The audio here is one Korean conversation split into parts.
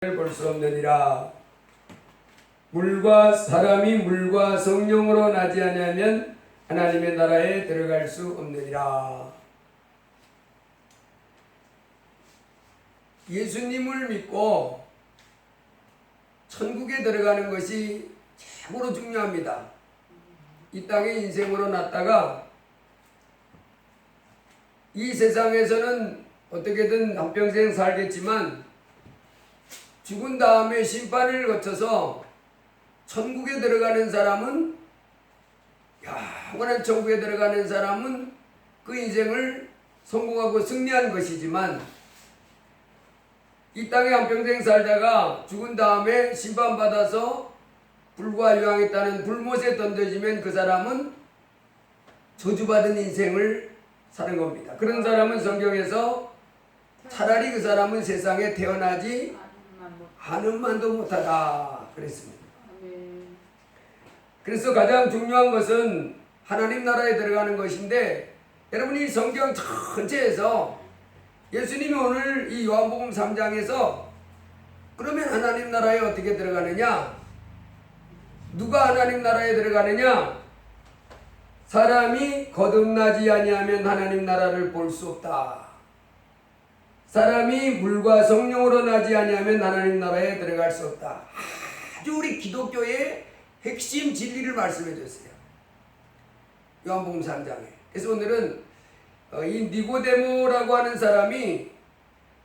볼 수 없느니라. 물과 사람이 물과 성령으로 나지 아니하면 하나님의 나라에 들어갈 수 없느니라. 예수님을 믿고 천국에 들어가는 것이 최고로 중요합니다. 이 땅에 인생으로 났다가 이 세상에서는 어떻게든 한평생 살겠지만 죽은 다음에 심판을 거쳐서 천국에 들어가는 사람은, 영원한 천국에 들어가는 사람은 그 인생을 성공하고 승리한 것이지만, 이 땅에 한평생 살다가 죽은 다음에 심판받아서 불과 유황에 따른 불못에 던져지면 그 사람은 저주받은 인생을 사는 겁니다. 그런 사람은 성경에서 차라리 그 사람은 세상에 태어나지 하는만도 못하다 그랬습니다. 그래서 가장 중요한 것은 하나님 나라에 들어가는 것인데, 여러분이 성경 전체에서 예수님이 오늘 이 요한복음 3장에서 그러면 하나님 나라에 어떻게 들어가느냐, 누가 하나님 나라에 들어가느냐, 사람이 거듭나지 아니하면 하나님 나라를 볼 수 없다. 사람이 물과 성령으로 나지 아니하면 하나님 나라에 들어갈 수 없다. 아주 우리 기독교의 핵심 진리를 말씀해 줬어요. 요한복음 3장에. 그래서 오늘은 이 니고데모라고 하는 사람이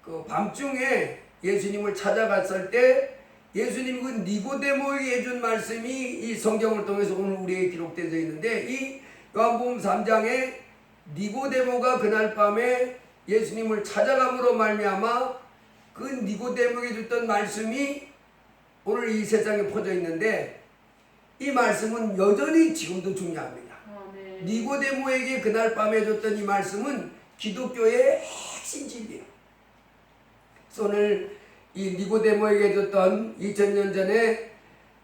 그 밤중에 예수님을 찾아갔을 때 예수님 그 니고데모에게 해준 말씀이 이 성경을 통해서 오늘 우리에게 기록되어 있는데, 이 요한복음 3장에 니고데모가 그날 밤에 예수님을 찾아감으로 말미암아 그 니고데모에게 줬던 말씀이 오늘 이 세상에 퍼져 있는데, 이 말씀은 여전히 지금도 중요합니다. 니고데모에게 그날 밤에 줬던 이 말씀은 기독교의 핵심 진리예요. 그래서 오늘 이 니고데모에게 줬던 2000년 전에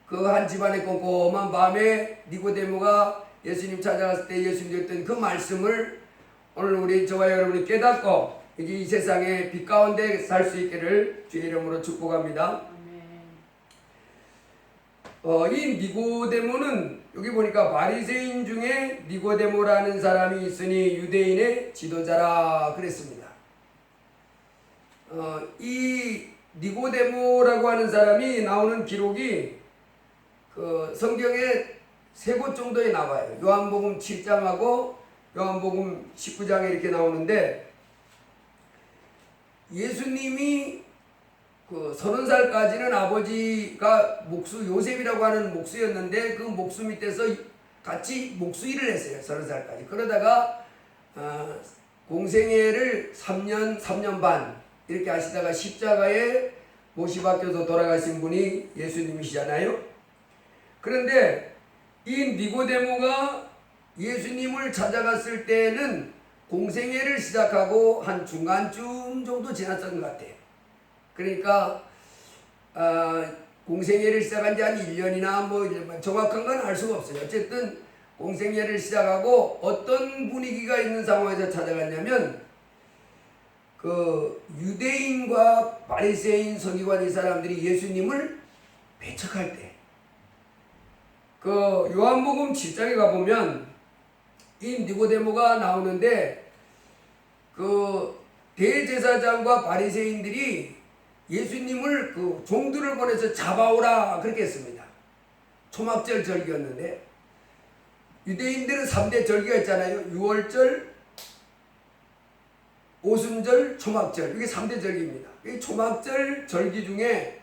그 한 집안의 꼼꼼한 밤에 니고데모가 예수님 찾아갔을 때 예수님 줬던 그 말씀을 오늘 우리 저와 여러분이 깨닫고 이제 이 세상의 빛 가운데 살 수 있기를 주의 이름으로 축복합니다. 이 니고데모는 여기 보니까 바리새인 중에 니고데모라는 사람이 있으니 유대인의 지도자라 그랬습니다. 이 니고데모라고 하는 사람이 나오는 기록이 그 성경에 3곳 정도에 나와요. 요한복음 7장하고 요한복음 19장에 이렇게 나오는데, 예수님이 그 30살까지는 아버지가 목수 요셉이라고 하는 목수였는데 그 목수 밑에서 같이 목수 일을 했어요. 30살까지. 그러다가 공생애를 3년 반 이렇게 하시다가 십자가에 못이 박혀서 돌아가신 분이 예수님이시잖아요. 그런데 이 니고데모가 예수님을 찾아갔을 때는 공생애를 시작하고 한 중간쯤 정도 지났던 것 같아요. 그러니까 공생애를 시작한 지 한 1년이나 뭐 정확한 건 알 수가 없어요. 어쨌든 공생애를 시작하고 어떤 분위기가 있는 상황에서 찾아갔냐면, 그 유대인과 바리새인 서기관 이 사람들이 예수님을 배척할 때, 그 요한복음 7장에 가보면 이 니고데모가 나오는데, 그 대제사장과 바리새인들이 예수님을 그 종들을 보내서 잡아오라 그렇게 했습니다. 초막절 절기였는데, 유대인들은 3대 절기가 있잖아요. 유월절, 오순절, 초막절. 이게 3대 절기입니다. 이 초막절 절기 중에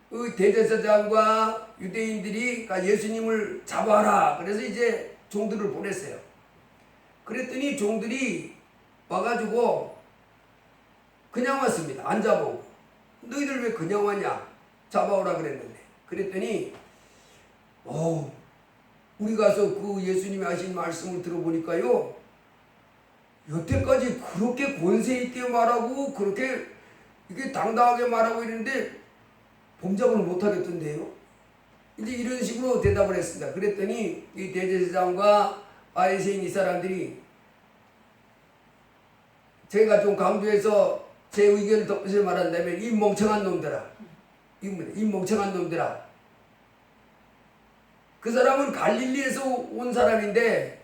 그 대제사장과 유대인들이 예수님을 잡아라. 그래서 이제 종들을 보냈어요. 그랬더니 종들이 와가지고 그냥 왔습니다. 안 잡아오고. 너희들 왜 그냥 왔냐? 잡아오라 그랬는데. 그랬더니 우리 가서 그 예수님이 하신 말씀을 들어보니까요, 여태까지 그렇게 권세 있게 말하고 그렇게 이게 당당하게 말하고 있는데 범접을 못하겠던데요. 이제 이런 식으로 대답을 했습니다. 그랬더니 이 대제사장과 바리새인 이 사람들이, 제가 좀 강조해서 제 의견을 덧붙여 말한다면 이 멍청한 놈들아, 이 멍청한 놈들아. 그 사람은 갈릴리에서 온 사람인데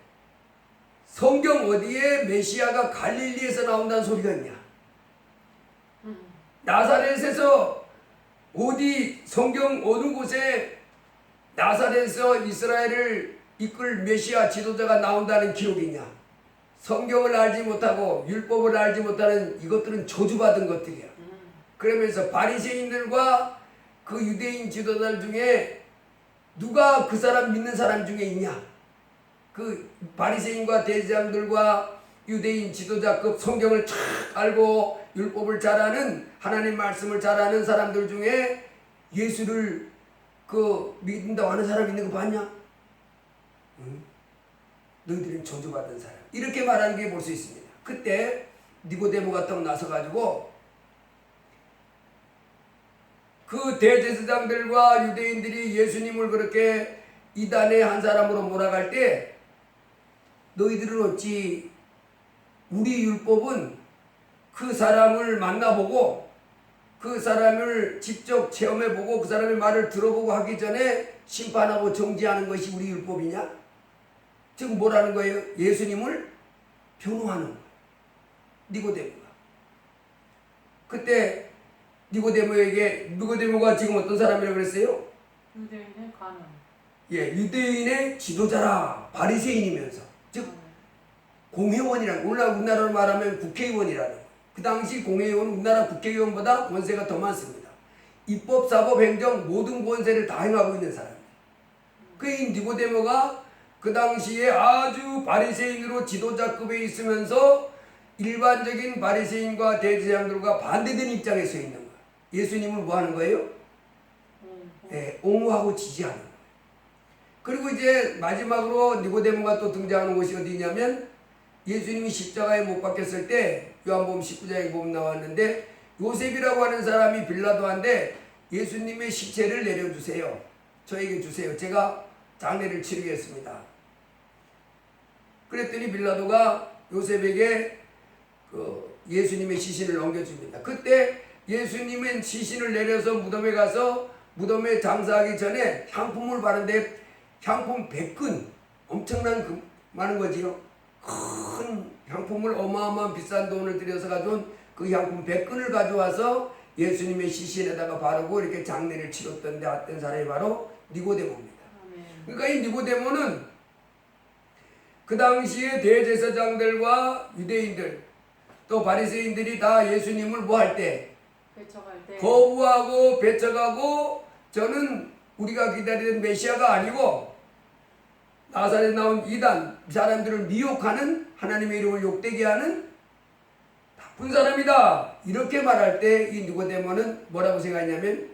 성경 어디에 메시아가 갈릴리에서 나온다는 소리가 있냐? 나사렛에서 어디 성경 어느 곳에 나사렛에서 이스라엘을 이끌 메시아 지도자가 나온다는 기록이 있냐? 성경을 알지 못하고 율법을 알지 못하는 이것들은 저주받은 것들이야. 그러면서 바리새인들과 그 유대인 지도자들 중에 누가 그 사람 믿는 사람 중에 있냐? 그 바리새인과 대제장들과 유대인 지도자급 성경을 쫙 알고 율법을 잘 아는 하나님 말씀을 잘 아는 사람들 중에 예수를 그 믿는다고 하는 사람 있는 거 봤냐? 응? 너희들은 저주받은 사람. 이렇게 말하는 게 볼 수 있습니다. 그때 니고데모가 딱 나서가지고 그 대제사장들과 유대인들이 예수님을 그렇게 이단의 한 사람으로 몰아갈 때 너희들은 어찌 우리 율법은 그 사람을 만나보고 그 사람을 직접 체험해보고 그 사람의 말을 들어보고 하기 전에 심판하고 정지하는 것이 우리 율법이냐? 즉 뭐라는 거예요? 예수님을 변호하는 거예요. 니고데모가. 그때 니고데모가 지금 어떤 사람이라고 그랬어요? 유대인의 관원. 예, 유대인의 지도자라. 바리새인이면서 즉 공회원이라는, 우리나라로 말하면 국회의원이라는 거예요. 그 당시 공회의원은 우리나라 국회의원보다 권세가 더 많습니다. 입법, 사법, 행정 모든 권세를 다 행하고 있는 사람이에요. 이 니고데모가 그 당시에 아주 바리새인으로 지도자급에 있으면서 일반적인 바리새인과 대제사장들과 반대된 입장에 서 있는 거예요. 예수님을 뭐 하는 거예요? 네, 옹호하고 지지하는 거예요. 그리고 이제 마지막으로 니고데모가 또 등장하는 곳이 어디냐면 예수님이 십자가에 못 박혔을 때 요한복음 19장에 보면 나왔는데 요셉이라고 하는 사람이 빌라도한테 예수님의 시체를 내려주세요. 저에게 주세요. 제가 장례를 치르겠습니다. 그랬더니 빌라도가 요셉에게 그 예수님의 시신을 넘겨줍니다. 그때 예수님의 시신을 내려서 무덤에 가서 무덤에 장사하기 전에 향품을 바르는데 향품 100근, 엄청난 많은 거지요. 큰 향품을 어마어마한 비싼 돈을 들여서 가져온 그 향품 100근을 가져와서 예수님의 시신에다가 바르고 이렇게 장례를 치렀던 사람이 바로 니고데모입니다. 그러니까 이 니고데모는 그 당시에 대제사장들과 유대인들 또 바리새인들이 다 예수님을 뭐 할 때? 배척할 때 거부하고 배척하고 저는 우리가 기다리던 메시아가 아니고 나사렛에 나온 이단 사람들을 미혹하는 하나님의 이름을 욕되게 하는 나쁜 사람이다. 이렇게 말할 때 이 니고데모는 뭐라고 생각했냐면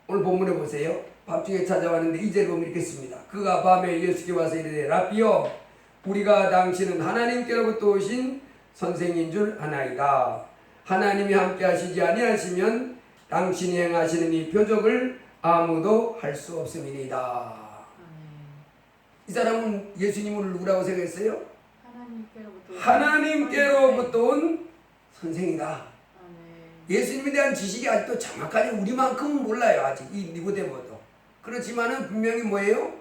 오늘 본문에 보세요. 밤중에 찾아왔는데 이제를 보면 이렇게 씁니다. 그가 밤에 예수께 와서 이르되 라삐여 우리가 당신은 하나님께로부터 오신 선생인 줄 아나이다. 하나님이 함께 하시지 아니하시면 당신이 행하시는 이 표적을 아무도 할 수 없음이니이다. 이 사람은 예수님을 누구라고 생각했어요? 하나님께로부터 온 선생이다. 예수님에 대한 지식이 아직도 정확하게 우리만큼은 몰라요. 아직 이 니고데모도. 그렇지만은 분명히 뭐예요?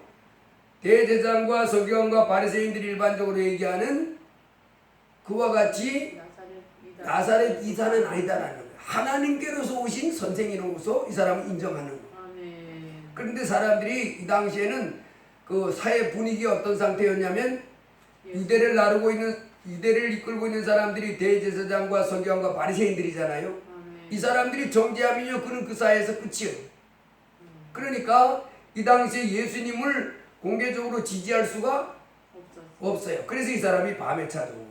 대제사장과 서기관과 바리새인들이 일반적으로 얘기하는 그와 같이 나사렛 이사는 아니다라는 거예요. 하나님께로서 오신 선생이로서 이 사람을 인정하는 거예요. 그런데 사람들이 이 당시에는 그 사회 분위기가 어떤 상태였냐면 유대를 이끌고 있는 사람들이 대제사장과 서기관과 바리새인들이잖아요. 이 사람들이 정죄하면요 그는 그 사회에서 끝이에요. 그러니까 이 당시에 예수님을 공개적으로 지지할 수가 없어요. 그래서 이 사람이 밤에 찾아옵니다.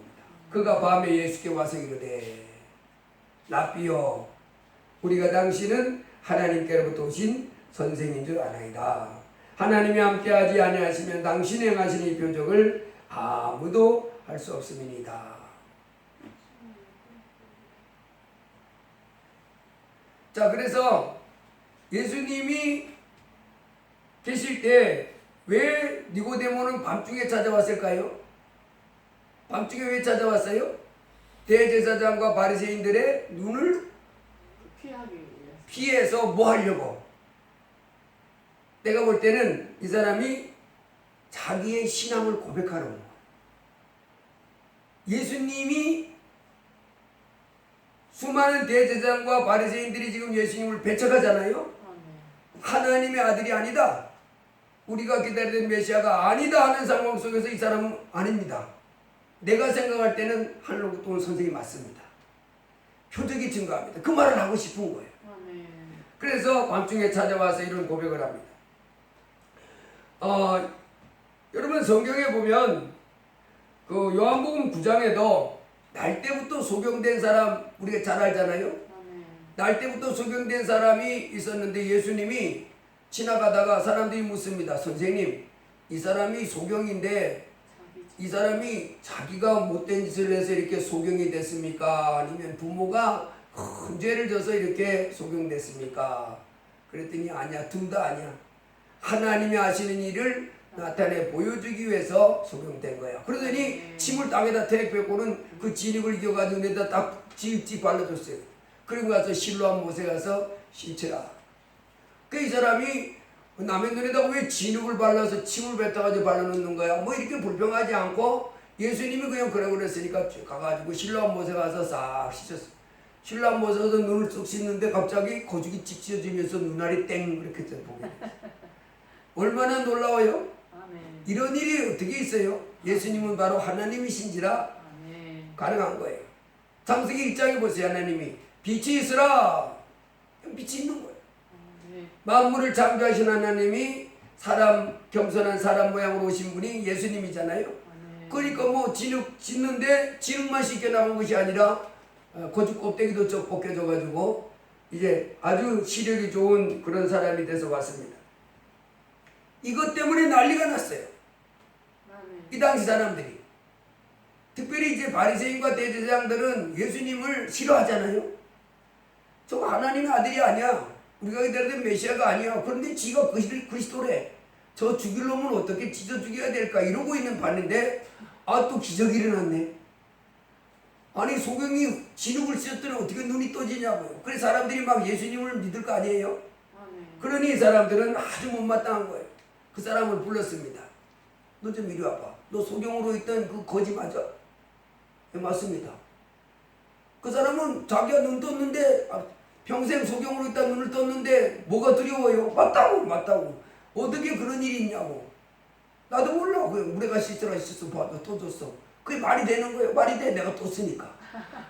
그가 밤에 예수께 와서 이르되 라삐여 우리가 당신은 하나님께로부터 오신 선생인 줄 아나이다. 하나님이 함께하지 아니하시면 당신이 행하신 이 표적을 아무도 할 수 없음이니이다. 자, 그래서 예수님이 계실 때 왜 니고데모는 밤중에 찾아왔을까요? 밤중에 왜 찾아왔어요? 대제사장과 바리새인들의 눈을 피하기 위해서. 피해서 뭐 하려고? 내가 볼 때는 이 사람이 자기의 신앙을 고백하는 거예요. 예수님이 수많은 대제사장과 바리새인들이 지금 예수님을 배척하잖아요. 네. 하나님의 아들이 아니다. 우리가 기다리던 메시아가 아니다 하는 상황 속에서 이 사람은 아닙니다. 내가 생각할 때는 하늘로부터 온 선생이 맞습니다. 표적이 증가합니다. 그 말을 하고 싶은 거예요. 네. 그래서 밤중에 찾아와서 이런 고백을 합니다. 여러분 성경에 보면 그 요한복음 9장에도 날 때부터 소경된 사람 우리가 잘 알잖아요. 네. 날 때부터 소경된 사람이 있었는데 예수님이 지나가다가 사람들이 묻습니다. 선생님, 이 사람이 소경인데 이 사람이 자기가 못된 짓을 해서 이렇게 소경이 됐습니까? 아니면 부모가 큰 죄를 져서 이렇게 소경됐습니까? 그랬더니 아니야, 둘 다 아니야. 하나님이 하시는 일을 나타내 보여주기 위해서 소경된 거야. 그러더니 침을 땅에다 택 뱉고는 그 진흙을 이겨가지고 내다 딱 찍찍 발라줬어요. 그리고 가서 실로암 못에 가서 씻으라. 그 이 사람이 남의 눈에다가 왜 진흙을 발라서 침을 뱉어가지고 발라놓는 거야? 뭐 이렇게 불평하지 않고 예수님이 그냥 그래 그랬으니까 가가지고 실로암 못에 가서 싹 씻었어. 실로암 못에 가서 눈을 쑥 씻는데 갑자기 거죽이 찍 찢어지면서 눈알이 땡 이렇게 보게 됐어. 얼마나 놀라워요? 네. 이런 일이 어떻게 있어요? 예수님은 바로 하나님이신지라 네. 가능한 거예요. 창세기 1장에 보세요. 하나님이 빛이 있으라. 빛이 있는 거예요. 네. 만물을 창조하신 하나님이 사람 겸손한 사람 모양으로 오신 분이 예수님이잖아요. 네. 그러니까 뭐 진흙 짓는데 진흙만 씻겨 나간 것이 아니라 거죽 껍데기도 쩍 벗겨져가지고 이제 아주 시력이 좋은 그런 사람이 돼서 왔습니다. 이것 때문에 난리가 났어요. 네. 이 당시 사람들이. 특별히 이제 바리새인과 대제사장들은 예수님을 싫어하잖아요. 저 하나님의 아들이 아니야. 우리가 기다리던 메시아가 아니야. 그런데 지가 그리스도래. 저 죽일 놈은 어떻게 찢어 죽여야 될까 이러고 있는 반인데 또 기적이 일어났네. 아니 소경이 진흙을 씻었더니 어떻게 눈이 떠지냐고요. 그래서 사람들이 막 예수님을 믿을 거 아니에요. 네. 그러니 이 사람들은 아주 못마땅한 거예요. 그 사람을 불렀습니다. 너 좀 이리 와봐. 너 소경으로 있던 그 거지 맞아? 네, 맞습니다. 그 사람은 자기가 눈 떴는데 평생 소경으로 있다 눈을 떴는데 뭐가 두려워요? 맞다고. 어떻게 그런 일이 있냐고. 나도 몰라. 그냥 물에가 씻으라 씻어 봐도 터졌어. 그게 말이 되는 거예요. 말이 돼. 내가 떴으니까.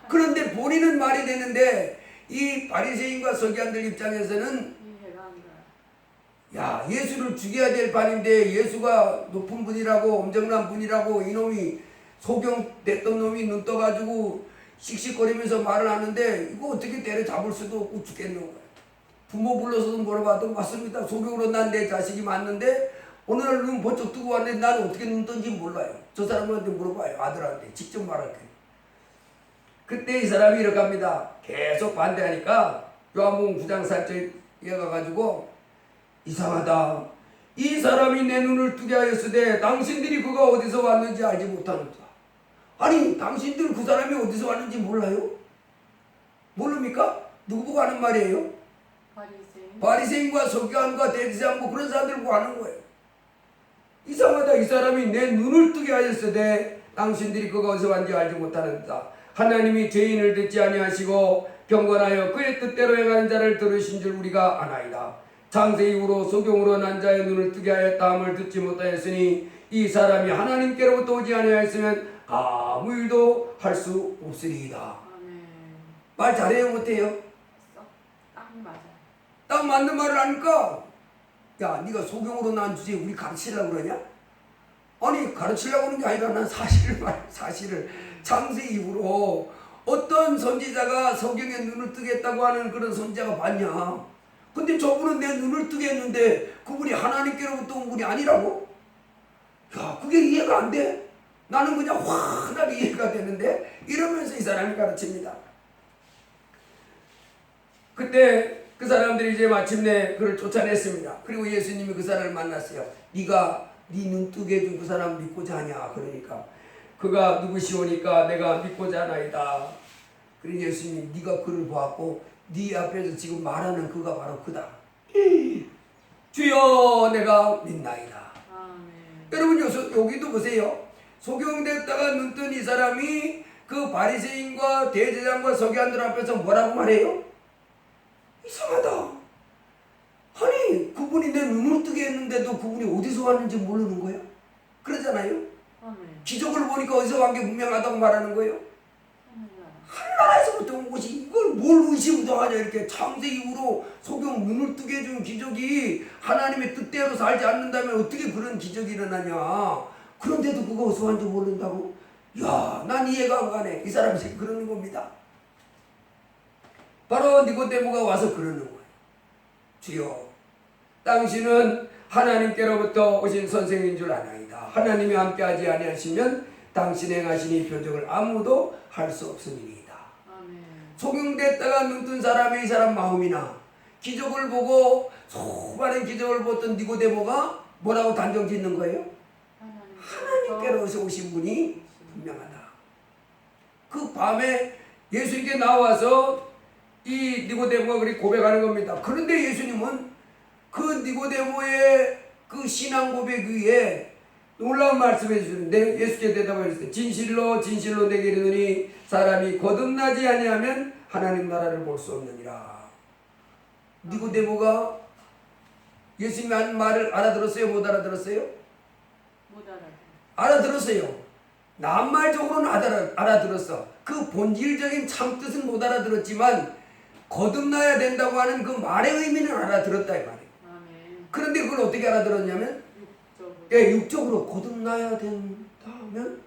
그런데 본인은 말이 되는데 이 바리새인과 서기관들 입장에서는 이해가 안 가요. 야, 예수를 죽여야 될 판인데 예수가 높은 분이라고 엄청난 분이라고 이놈이 소경됐던 놈이 눈 떠가지고 씩씩거리면서 말을 하는데 이거 어떻게 때려잡을 수도 없고 죽겠는 거야. 부모 불러서도 물어봐도 맞습니다. 소경으로 난 내 자식이 맞는데 어느 날 눈 번쩍 뜨고 왔는데 난 어떻게 눈 뜬지 몰라요. 저 사람한테 물어봐요. 아들한테 직접 말할게요. 그때 이 사람이 이렇게 합니다. 계속 반대하니까 요한복음 9장 살짝 이어가가지고 이상하다. 이 사람이 내 눈을 뜨게 하였으되 당신들이 그가 어디서 왔는지 알지 못하는다. 아니 당신들 그 사람이 어디서 왔는지 몰라요? 모릅니까? 누구 보고 하는 말이에요? 바리새인. 바리새인과 서기관과 대제사장 뭐 그런 사람들 보고 하는 거예요. 이상하다. 이 사람이 내 눈을 뜨게 하였으되 당신들이 그가 어디서 왔는지 알지 못하는다. 하나님이 죄인을 듣지 아니하시고 경건하여 그의 뜻대로 행하는 자를 들으신 줄 우리가 아나이다. 창세 이후로 소경으로 난 자의 눈을 뜨게 하였다 함을 듣지 못하였으니 이 사람이 하나님께로부터 오지 아니하였으면 아무 일도 할 수 없으리이다. 네. 말 잘해요 못해요? 딱 맞아요. 딱 맞는 말을 하니까 야 네가 소경으로 난 주제 우리 가르치려고 그러냐? 아니 가르치려고 하는 게 아니라 난 사실을 창세 이후로 어떤 선지자가 소경의 눈을 뜨겠다고 하는 그런 선지자가 봤냐? 근데 저분은 내 눈을 뜨게 했는데 그분이 하나님께로부터 온 분이 아니라고? 야 그게 이해가 안 돼? 나는 그냥 환하게 이해가 되는데 이러면서 이 사람이 가르칩니다. 그때 그 사람들이 이제 마침내 그를 쫓아냈습니다. 그리고 예수님이 그 사람을 만났어요. 네가 네 눈 뜨게 해준 그 사람 믿고자 하냐? 그러니까 그가 누구시오니까 내가 믿고자 하나이다. 그러니 예수님이 네가 그를 보았고 네 앞에서 지금 말하는 그가 바로 그다. 주여 내가 믿나이다. 아멘. 여러분 여기도 보세요. 소경됐다가 눈뜬 이 사람이 그 바리새인과 대제장과 서기관들 앞에서 뭐라고 말해요? 이상하다. 아니 그분이 내 눈을 뜨게 했는데도 그분이 어디서 왔는지 모르는 거야? 그러잖아요. 아멘. 기적을 보니까 어디서 왔는 게 분명하다고 말하는 거예요. 하늘나라에서부터 온 것이 이걸 뭘 의심부동하냐. 이렇게 창세 이후로 소경 눈을 뜨게 해준 기적이 하나님의 뜻대로 살지 않는다면 어떻게 그런 기적이 일어나냐. 그런데도 그거 어디서 왔는지 모른다고? 야, 난 이해가 안 가네. 이 사람이 지금 그러는 겁니다. 바로 니고데모가 와서 그러는 거예요. 주여, 당신은 하나님께로부터 오신 선생인 줄 아나이다. 하나님이 함께하지 아니하시면 당신 행하신 이 표적을 아무도 할 수 없음이니이다. 아멘. 소경됐다가 눈뜬 사람의 이 사람 마음이나 기적을 보고 수많은 기적을 보던 니고데모가 뭐라고 단정 짓는 거예요? 하나님께로서 오신 분이 분명하다. 그 밤에 예수님께 나와서 이 니고데모가 그렇게 고백하는 겁니다. 그런데 예수님은 그 니고데모의 그 신앙 고백 위에 놀라운 말씀해 주시는데 예수께 대답하셨어요. 진실로 진실로 내게 이르노니 사람이 거듭나지 아니하면 하나님 나라를 볼 수 없느니라. 니고데모가 예수님이 한 말을 알아들었어요? 못 알아들었어요? 못 알아요. 알아들었어요. 낱말적으로는 알아들었어. 그 본질적인 참뜻은 못 알아들었지만 거듭나야 된다고 하는 그 말의 의미는 알아들었다 이 말이에요. 아멘. 그런데 그걸 어떻게 알아들었냐면 육적으로 거듭나야 된다면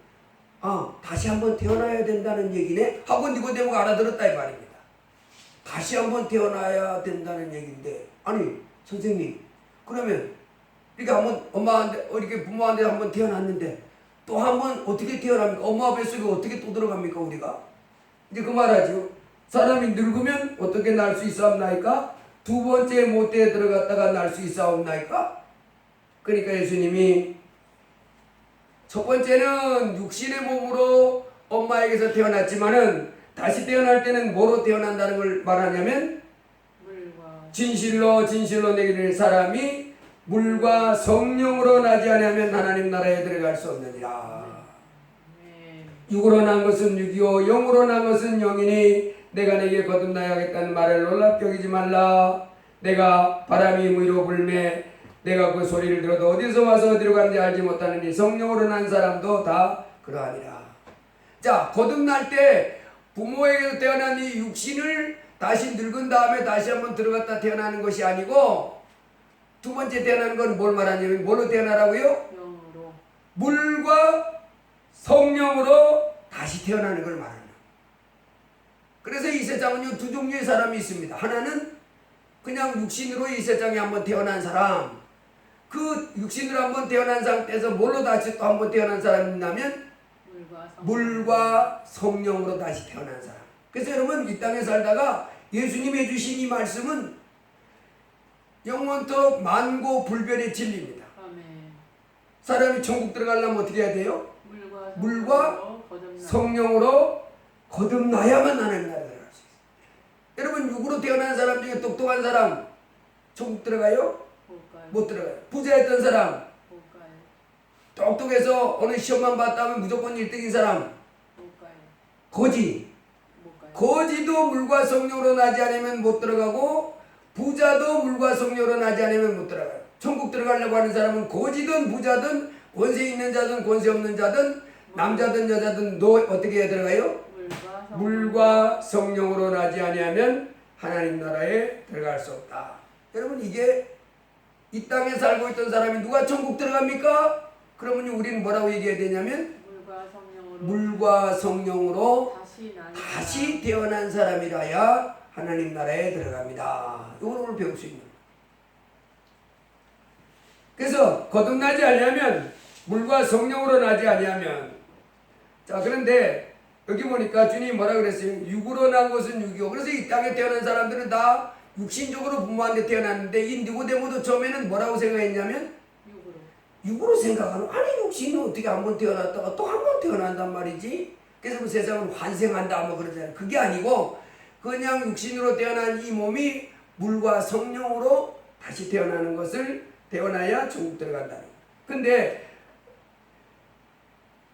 다시 한번 태어나야 된다는 얘기네 하고 니고데모가 알아들었다 이 말입니다. 다시 한번 태어나야 된다는 얘기인데 아니 선생님 그러면 이렇게 한번 엄마한테 이렇게 부모한테 한번 태어났는데 또 한번 어떻게 태어납니까? 엄마 뱃속에 어떻게 또 들어갑니까 우리가? 이제 그 말하죠. 사람이 늙으면 어떻게 날 수 있사옵나이까? 두 번째 모태에 들어갔다가 날 수 있사옵나이까? 그러니까 예수님이 첫 번째는 육신의 몸으로 엄마에게서 태어났지만은 다시 태어날 때는 뭐로 태어난다는 걸 말하냐면 물과 진실로 진실로 내게 이르노니 사람이 물과 성령으로 나지 아니하면 하나님 나라에 들어갈 수 없느니라. 아멘. 육으로 난 것은 육이요 영으로 난 것은 영이니 내가 내게 거듭나야겠다는 말을 놀랍게 여기지 말라. 내가 바람이 위로 불매 내가 그 소리를 들어도 어디서 와서 어디로 가는지 알지 못하느니 성령으로 난 사람도 다 그러하니라. 자, 거듭날 때 부모에게서 태어난 이 육신을 다시 늙은 다음에 다시 한번 들어갔다 태어나는 것이 아니고 두 번째 태어나는 건 뭘 말하냐면 뭘로 태어나라고요? 영으로. 물과 성령으로 다시 태어나는 걸 말하는 거예요. 그래서 이 세상은 두 종류의 사람이 있습니다. 하나는 그냥 육신으로 이 세상에 한번 태어난 사람, 그 육신으로 한번 태어난 상태에서 뭘로 다시 또 한번 태어난 사람이 있냐면 물과 성령으로 다시 태어난 사람. 그래서 여러분 이 땅에 살다가 예수님이 해주신 이 말씀은 영원토록 만고불변의 진리입니다. 아멘. 사람이 천국 들어가려면 어떻게 해야 돼요? 물과 거듭나. 성령으로 거듭나야만 하나님 나라에 들어갈 수 있어요. 여러분 육으로 태어난 사람 중에 똑똑한 사람 천국 들어가요? 볼까요? 못 들어가요. 부자였던 사람 볼까요? 똑똑해서 어느 시험만 봤다면 무조건 1등인 사람 볼까요? 거지. 볼까요? 거지도 물과 성령으로 나지 않으면 못 들어가고 부자도 물과 성령으로 나지 않으면 못 들어가요. 천국 들어가려고 하는 사람은 거지든 부자든 권세 있는 자든 권세 없는 자든 남자든 여자든 너 어떻게 해야 들어가요? 물과 성령으로 나지 아니하면 하나님 나라에 들어갈 수 없다. 여러분 이게 이 땅에 살고 있던 사람이 누가 천국 들어갑니까? 그러면 우리는 뭐라고 얘기해야 되냐면 물과 성령으로 다시 태어난 사람이라야 하나님 나라에 들어갑니다. 이걸 오늘 배울 수 있는 거예요. 그래서 거듭나지 아니하면 물과 성령으로 나지 아니하면 자 그런데 여기 보니까 주님이 뭐라 그랬어요? 육으로 난 것은 육이요. 그래서 이 땅에 태어난 사람들은 다 육신적으로 부모한테 태어났는데 이 니고데모도 처음에는 뭐라고 생각했냐면 육으로 생각하는, 아니 육신은 어떻게 한 번 태어났다가 또 한 번 태어난단 말이지. 그래서 그 세상은 환생한다 뭐 그러잖아요. 그게 아니고 그냥 육신으로 태어난 이 몸이 물과 성령으로 다시 태어나는 것을, 태어나야 천국 들어간다는 거예요. 근데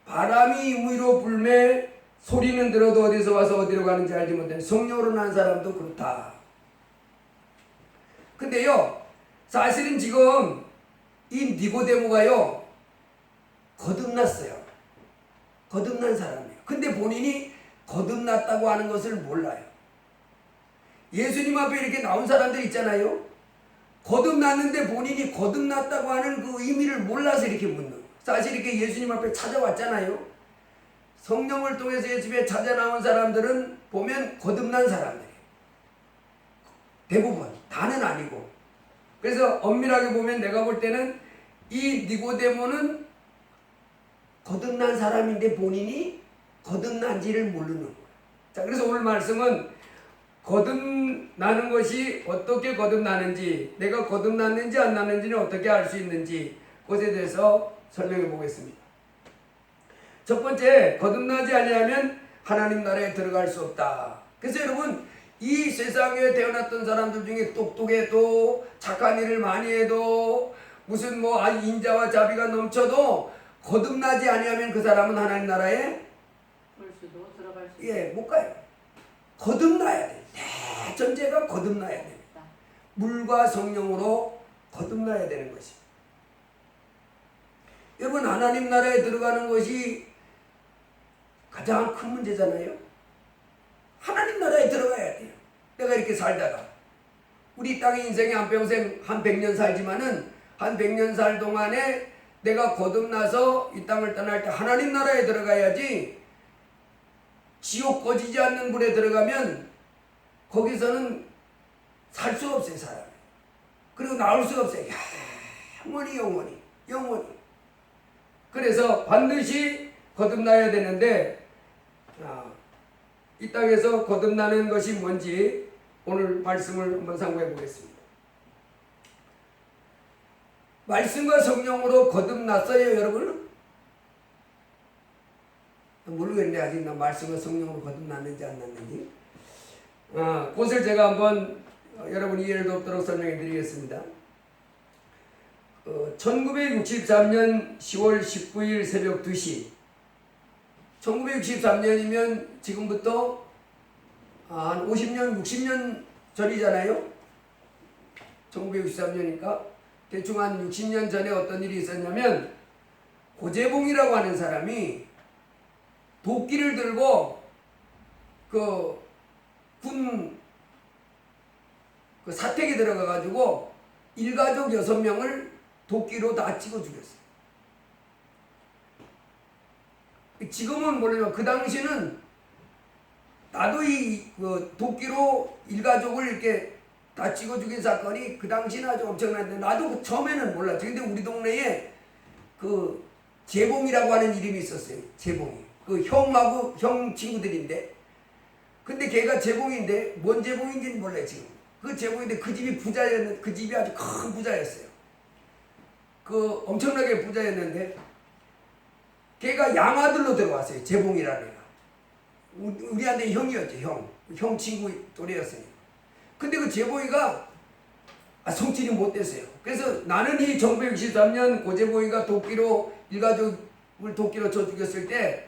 바람이 위로 불매 소리는 들어도 어디서 와서 어디로 가는지 알지 못하는 성령으로 난 사람도 그렇다. 근데요, 사실은 지금 이 니고데모가요 거듭났어요. 거듭난 사람이에요. 근데 본인이 거듭났다고 하는 것을 몰라요. 예수님 앞에 이렇게 나온 사람들 있잖아요. 거듭났는데 본인이 거듭났다고 하는 그 의미를 몰라서 이렇게 묻는 거예요. 사실 이렇게 예수님 앞에 찾아왔잖아요. 성령을 통해서 예수님에 찾아 나온 사람들은 보면 거듭난 사람들이에요. 대부분, 다는 아니고. 그래서 엄밀하게 보면 내가 볼 때는 이 니고데모는 거듭난 사람인데 본인이 거듭난지를 모르는 거예요. 자, 그래서 오늘 말씀은 거듭나는 것이 어떻게 거듭나는지, 내가 거듭났는지 안 났는지는 어떻게 알 수 있는지, 그것에 대해서 설명해 보겠습니다. 첫 번째, 거듭나지 아니하면 하나님 나라에 들어갈 수 없다. 그래서 여러분, 이 세상에 태어났던 사람들 중에 똑똑해도 착한 일을 많이 해도 무슨 뭐 인자와 자비가 넘쳐도 거듭나지 아니하면 그 사람은 하나님 나라에 볼 수도 들어갈 수도 못 가요. 거듭나야 돼. 대전제가 거듭나야 돼. 물과 성령으로 거듭나야 되는 것이. 여러분, 하나님 나라에 들어가는 것이 가장 큰 문제잖아요. 하나님 나라에 들어가야 돼요. 내가 이렇게 살다가 우리 땅의 인생에 한평생 한 100년 살지만은 한 100년 살 동안에 내가 거듭나서 이 땅을 떠날 때 하나님 나라에 들어가야지. 지옥 꺼지지 않는 불에 들어가면 거기서는 살 수 없어요, 사람이. 그리고 나올 수가 없어요. 영원히. 그래서 반드시 거듭나야 되는데, 이 땅에서 거듭나는 것이 뭔지 오늘 말씀을 한번 상고해 보겠습니다. 말씀과 성령으로 거듭났어요, 여러분? 모르겠네. 아직 나 말씀과 성령으로 거듭났는지 안 났는지. 그것을 제가 한번 여러분이 이해를 돕도록 설명해 드리겠습니다. 1963년 10월 19일 새벽 2시. 1963년이면 지금부터 한 50년, 60년 전이잖아요. 1963년이니까 대충 한 60년 전에 어떤 일이 있었냐면, 고재봉이라고 하는 사람이 도끼를 들고 군 사택에 들어가 가지고 일가족 6명을 도끼로 다 찍어 죽였어요. 지금은 모르지만 그 당시는 나도 도끼로 일가족을 이렇게 다 찍어 죽인 사건이 그 당시는 아주 엄청난데, 나도 처음에는 몰랐죠. 근데 우리 동네에 재봉이라고 하는 이름이 있었어요. 재봉이. 형 친구들인데. 근데 걔가 재봉인데 뭔 재봉인지는 몰라요, 지금. 그 재봉인데 그 집이 부자였는데, 그 집이 아주 큰 부자였어요. 엄청나게 부자였는데, 걔가 양아들로 들어왔어요. 재봉이라는 애가. 우리한테 형이었죠, 형 친구 또래였어요. 근데 그 재봉이가 성질이 못 됐어요. 그래서 나는 이 1963년 고재봉이가 도끼로 일가족을 도끼로 쳐 죽였을 때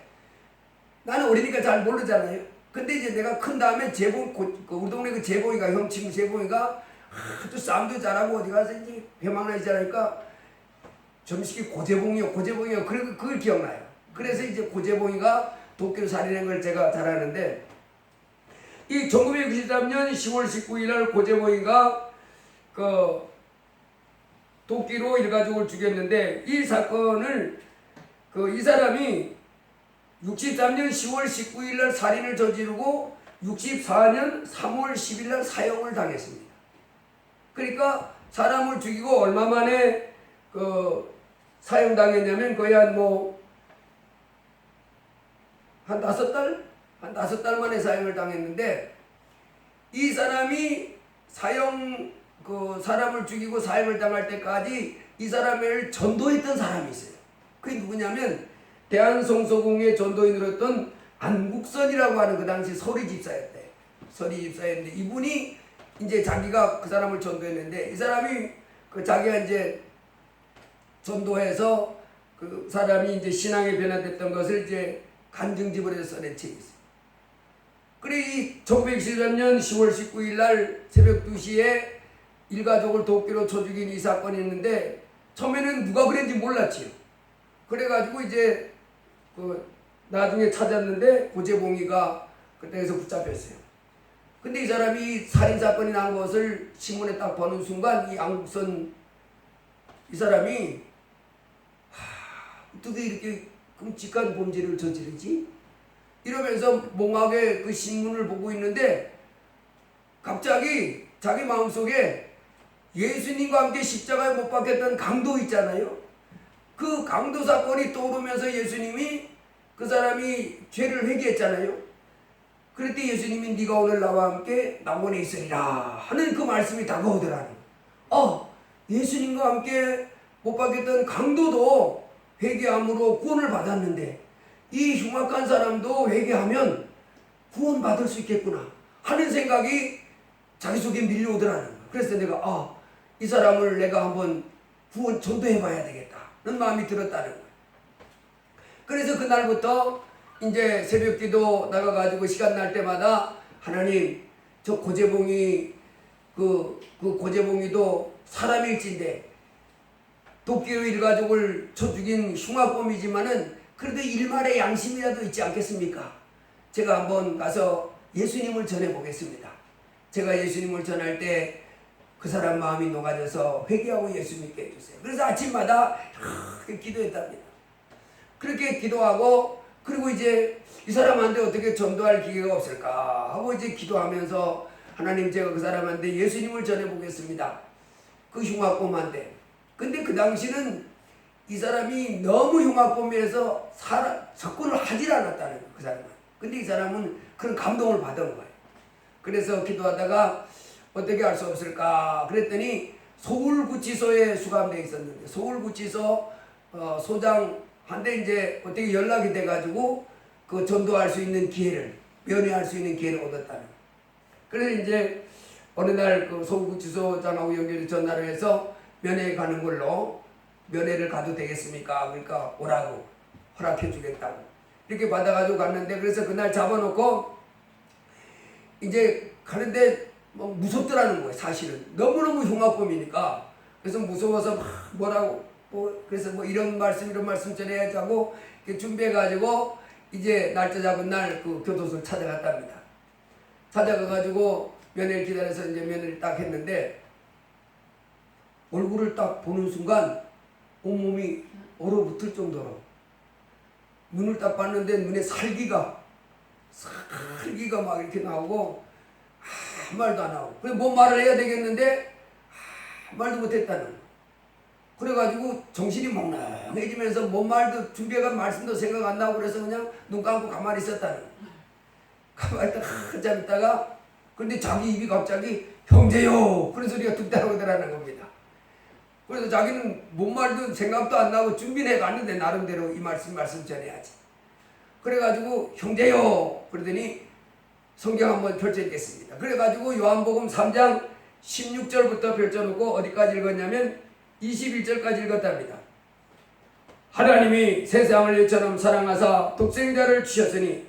나는 어리니까 잘 모르잖아요. 근데 이제 내가 큰 다음에 우리 동네 그 재봉이가, 형 친구 재봉이가 아주 싸움도 잘하고 어디 가서 이제 배망나지 잘하니까 점식이 고재봉이요. 그걸 기억나요. 그래서 이제 고재봉이가 도끼로 살인한 걸 제가 잘 아는데, 이 1963년 10월 19일 날 고재봉이가 도끼로 일가족을 죽였는데, 이 사건을 이 사람이 63년 10월 19일 날 살인을 저지르고 64년 3월 10일 날 사형을 당했습니다. 그러니까 사람을 죽이고 얼마 만에 사형 당했냐면 거의 한 5달? 한 5달 만에 사형을 당했는데, 이 사람이 사형을 죽이고 사형을 당할 때까지 이 사람을 전도했던 사람이 있어요. 그게 누구냐면 대한성서공회 전도인으로 했던 안국선이라고 하는 그 당시 서리 집사였대. 서리 집사였는데 이분이 이제 자기가 그 사람을 전도했는데 이 사람이 그 자기가 이제 전도해서 그 사람이 이제 신앙에 변화됐던 것을 이제 간증집을 해서 써낸 책이 있어요. 그래 이 1913년 10월 19일 날 새벽 2시에 일가족을 도끼로 쳐 죽인 이 사건이 있는데 처음에는 누가 그랬는지 몰랐지요. 그래가지고 이제 그 나중에 찾았는데 고재봉이가 그때에서 붙잡혔어요. 근데 이 사람이 살인사건이 난 것을 신문에 딱 보는 순간 이 안국선 이 사람이 어떻게 이렇게 끔찍한 범죄를 저지르지? 이러면서 몽하게 그 신문을 보고 있는데 갑자기 자기 마음속에 예수님과 함께 십자가에 못 박혔던 강도 있잖아요. 그 강도 사건이 떠오르면서 예수님이 그 사람이 죄를 회개했잖아요. 그랬더니 예수님이 네가 오늘 나와 함께 낙원에 있으리라 하는 그 말씀이 다가오더라는 거예요. 예수님과 함께 못 박혔던 강도도 회개함으로 구원을 받았는데 이 흉악한 사람도 회개하면 구원받을 수 있겠구나 하는 생각이 자기 속에 밀려오더라는 거예요. 그래서 내가 이 사람을 내가 한번 구원 전도해 봐야 되겠다는 마음이 들었다는 거예요. 그래서 그날부터 이제 새벽기도 나가가지고 시간 날 때마다 하나님 저 고재봉이 그 고재봉이도 사람일진데 도끼로 일가족을 쳐 죽인 흉악범이지만은 그래도 일말의 양심이라도 있지 않겠습니까? 제가 한번 가서 예수님을 전해보겠습니다. 제가 예수님을 전할 때 그 사람 마음이 녹아져서 회개하고 예수 믿게 해주세요. 그래서 아침마다 기도했답니다. 그렇게 기도하고 그리고 이제 이 사람한테 어떻게 전도할 기회가 없을까 하고 이제 기도하면서 하나님 제가 그 사람한테 예수님을 전해보겠습니다. 그 흉악범한테. 근데 그 당시는 이 사람이 너무 흉악범에서 접근을 하질 않았다는 거예요. 그 사람은. 근데 이 사람은 그런 감동을 받은 거예요. 그래서 기도하다가 어떻게 할 수 없을까 그랬더니 서울구치소에 수감되어 있었는데 서울구치소 소장한테 이제 어떻게 연락이 돼가지고 그 전도할 수 있는 기회를 면회할 수 있는 기회를 얻었다는 거예요. 그래서 이제 어느 날 그 서울구치소장하고 연결이 전화를 해서 면회에 가는 걸로 면회를 가도 되겠습니까? 그러니까 오라고 허락해 주겠다고 이렇게 받아가지고 갔는데 그래서 그날 잡아놓고 이제 가는데 뭐 무섭더라는 거예요. 사실은 너무너무 흉악범이니까 그래서 무서워서 막 뭐라고 그래서 뭐 이런 말씀 전해야지 하고 준비해가지고 이제 날짜 잡은 날 그 교도소를 찾아갔답니다. 찾아가가지고 면회를 기다려서 이제 면회를 딱 했는데 얼굴을 딱 보는 순간 온몸이 얼어붙을 정도로 눈을 딱 봤는데 눈에 살기가 막 이렇게 나오고 아무 말도 안 하고 그래서 뭔 말을 해야 되겠는데 아무 말도 못했다는 거예요. 그래가지고 정신이 멍해지면서 뭔 말도 준비해간 말씀도 생각 안 나고 그래서 그냥 눈 감고 가만히 있었다는 거예요. 가만히 있다가 한참 있다가 근데 자기 입이 갑자기 형제요 그런 소리가 뚝 따라오더라는 겁니다. 그래서 자기는 뭔 말도 생각도 안 나고 준비해 갔는데 나름대로 이 말씀 전해야지. 그래가지고 형제요 그러더니 성경 한번 펼쳐있겠습니다. 그래가지고 요한복음 3장 16절부터 펼쳐놓고 어디까지 읽었냐면 21절까지 읽었답니다. 하나님이 세상을 이처럼 사랑하사 독생자를 주셨으니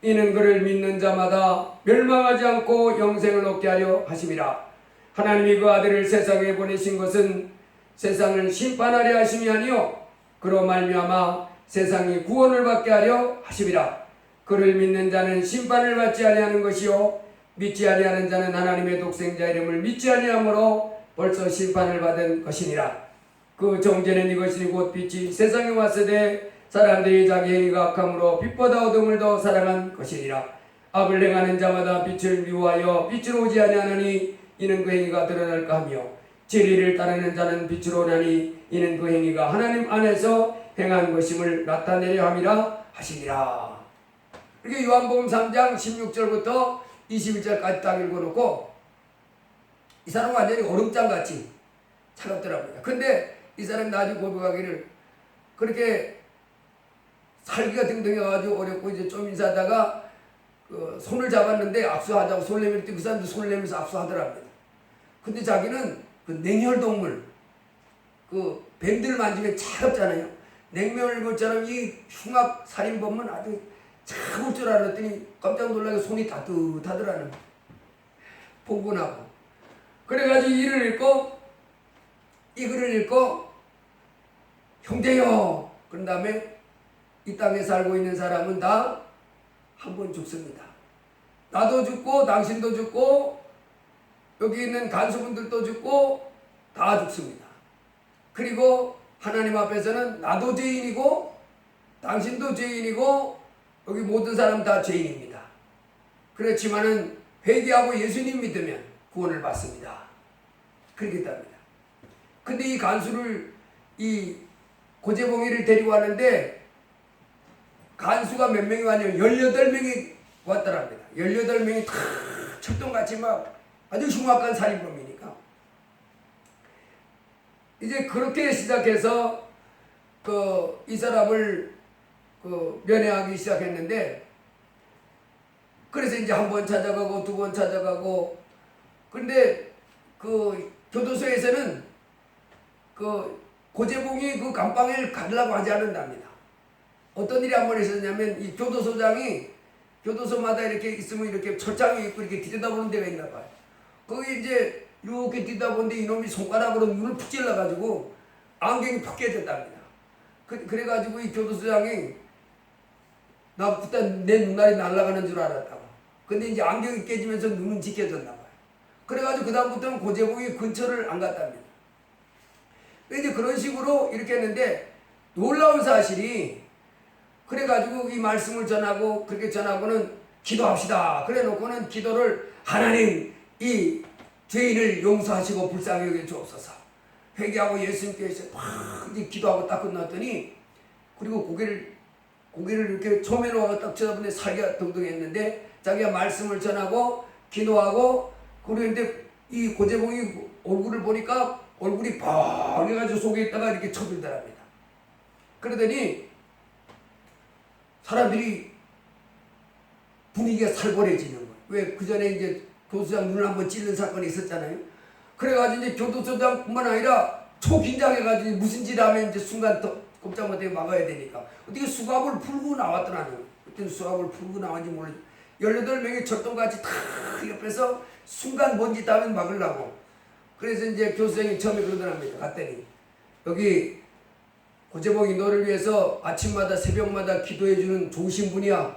이는 그를 믿는 자마다 멸망하지 않고 영생을 얻게 하려 하심이라. 하나님이 그 아들을 세상에 보내신 것은 세상을 심판하려 하심이 아니요 그로 말미암아 세상이 구원을 받게 하려 하심이라. 그를 믿는 자는 심판을 받지 아니하는 것이요 믿지 아니하는 자는 하나님의 독생자 이름을 믿지 아니하므로 벌써 심판을 받은 것이니라. 그 정죄는 이것이니 곧 빛이 세상에 왔으되 사람들이 자기 행위가 악함으로 빛보다 어둠을 더 사랑한 것이니라. 악을 행하는 자마다 빛을 미워하여 빛으로 오지 아니하나니 이는 그 행위가 드러날까 하며 진리를 따르는 자는 빛으로 오나니 이는 그 행위가 하나님 안에서 행한 것임을 나타내려 함이라 하시니라. 이렇게 요한복음 3장 16절부터 21절까지 딱 읽어놓고 이 사람은 완전히 얼음장같이 차갑더라고요. 근데 이 사람이 나중에 고백하기를 그렇게 살기가 등등해가지고 어렵고 이제 좀 인사하다가 그 손을 잡았는데 악수하자고 손을 내밀 때 그 사람도 손을 내밀면서 악수하더랍니다. 근데 자기는 그 냉혈동물 그 뱀들 만지면 차갑잖아요. 냉면을 것처럼 이 흉악 살인범은 아주 차가울 줄 알았더니 깜짝 놀라게 손이 따뜻하더라는 거예요. 포근하고. 그래가지고 이 글을 읽고 형제여 그런 다음에 이 땅에 살고 있는 사람은 다 한 번 죽습니다. 나도 죽고 당신도 죽고 여기 있는 간수분들도 죽고 다 죽습니다. 그리고 하나님 앞에서는 나도 죄인이고 당신도 죄인이고 여기 모든 사람 다 죄인입니다. 그렇지만은 회개하고 예수님 믿으면 구원을 받습니다. 그러겠답니다. 근데 이 간수를 이 고재봉이를 데리고 왔는데 간수가 몇 명이 왔냐면 18명이 왔더랍니다. 18명이 다 철동같이 막 아주 흉악한 살인범이니까 이제 그렇게 시작해서 이 사람을 면회하기 시작했는데 그래서 이제 한 번 찾아가고 두 번 찾아가고 근데 그 교도소에서는 그 고재봉이 그 감방을 가려고 하지 않는답니다. 어떤 일이 한 번 있었냐면 이 교도소장이 교도소마다 이렇게 있으면 이렇게 철장이 있고 이렇게 들여다보는 데가 있나 봐요. 거기 이제 이렇게 들여다보는데 이놈이 손가락으로 눈을 푹 찔러가지고 안경이 푹 깨졌답니다. 그래가지고 이 교도소장이 나 그때 내 눈알이 날아가는 줄 알았다고. 근데 이제 안경이 깨지면서 눈은 지켜졌나 봐요. 그래가지고 그다음부터는 고재봉이 근처를 안 갔답니다. 이제 그런 식으로 이렇게 했는데 놀라운 사실이 그래가지고 이 말씀을 전하고 그렇게 전하고는 기도합시다. 그래 놓고는 기도를 하나님 이 죄인을 용서하시고 불쌍히 여겨 주옵소서. 회개하고 예수님께서 막 이제 기도하고 딱 끝났더니 그리고 고개를 이렇게 초면하고 딱 쳐다보는데 살기가 등등했는데 자기가 말씀을 전하고 기도하고 그러는데 이 고재봉이 얼굴을 보니까 얼굴이 빨개가지고 속에 있다가 이렇게 쳐들더랍니다. 그러더니 사람들이 분위기가 살벌해지는 거예요. 왜? 그 전에 이제 교도소장 눈을 한번 찔른 사건이 있었잖아요. 그래가지고 이제 교도소장뿐만 아니라 초긴장해가지고 무슨 짓 하면 이제 순간 더 꼼짝 못하게 막아야 되니까 어떻게 수갑을 풀고 나왔더라는 거예요. 그때는 수갑을 풀고 나왔는지 모르죠. 18명이 철동같이 다 옆에서 순간 뭔 짓 하면 막으려고. 그래서 이제 교수생이 처음에 그러더랍니다. 갔더니 여기 고재봉이 너를 위해서 아침마다 새벽마다 기도해주는 좋으신 분이야.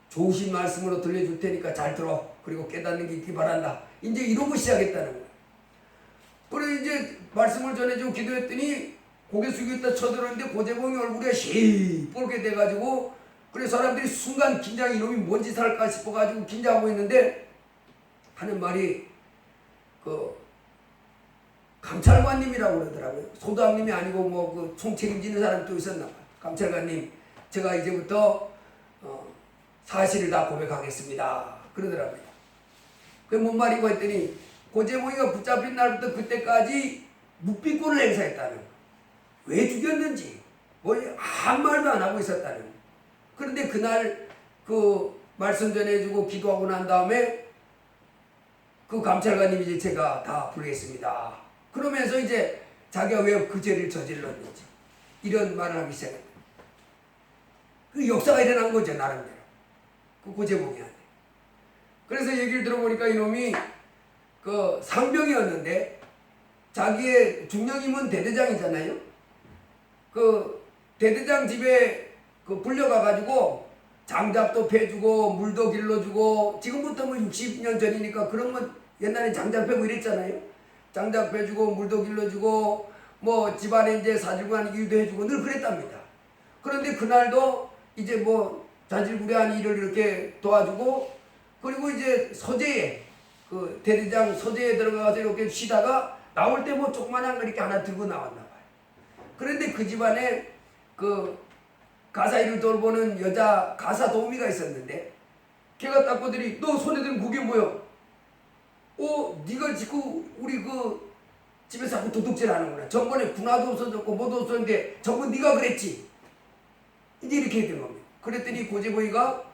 좋으신 말씀으로 들려줄 테니까 잘 들어. 그리고 깨닫는 게 있기 바란다. 이제 이러고 시작했다는 거야. 그래 이제 말씀을 전해주고 기도했더니 고개 숙여 있다 쳐들었는데 고재봉이 얼굴에 시뻘게 돼가지고 그래 사람들이 순간 긴장 이놈이 뭔 짓 할까 싶어가지고 긴장하고 있는데 하는 말이 감찰관님이라고 그러더라고요. 소장님이 아니고 뭐 그 총 책임지는 사람이 또 있었나 봐요. 감찰관님, 제가 이제부터 사실을 다 고백하겠습니다. 그러더라고요. 그게 뭔 말이고 했더니 고재봉이가 붙잡힌 날부터 그때까지 묵비권을 행사했다는 거예요. 왜 죽였는지 뭐 아무 말도 안 하고 있었다는 거예요. 그런데 그날 그 말씀 전해주고 기도하고 난 다음에 그 감찰관님이 이제 제가 다 부르겠습니다. 그러면서 이제 자기가 왜 그 죄를 저질렀는지 이런 말을 하기 시작했다. 그 역사가 일어난 거죠 나름대로. 그 고재봉이한테. 그래서 얘기를 들어보니까 이놈이 그 상병이었는데 자기의 중령임은 대대장이잖아요. 그 대대장 집에 그 불려가가지고 장작도 패주고 물도 길러주고 지금부터 뭐 60년 전이니까 그런 건 옛날에 장작 패고 이랬잖아요. 장작 패주고 물도 길러주고 뭐 집안에 이제 사질구한 일도 해주고 늘 그랬답니다. 그런데 그날도 이제 뭐 자질구레한 일을 이렇게 도와주고 그리고 이제 서재에 그 대대장 서재에 들어가서 이렇게 쉬다가 나올 때 뭐 조그만한 거 이렇게 하나 들고 나왔나 봐요. 그런데 그 집안에 그 가사 일을 돌보는 여자 가사 도우미가 있었는데 걔가 딱 보더니 너 손에 든 그게 뭐야? 네가 지금 우리 그 집에서 자꾸 도둑질 하는구나. 전번에 군화도 없어졌고 뭐도 없었는데 전부 네가 그랬지. 이제 이렇게 된 겁니다. 그랬더니 고재보이가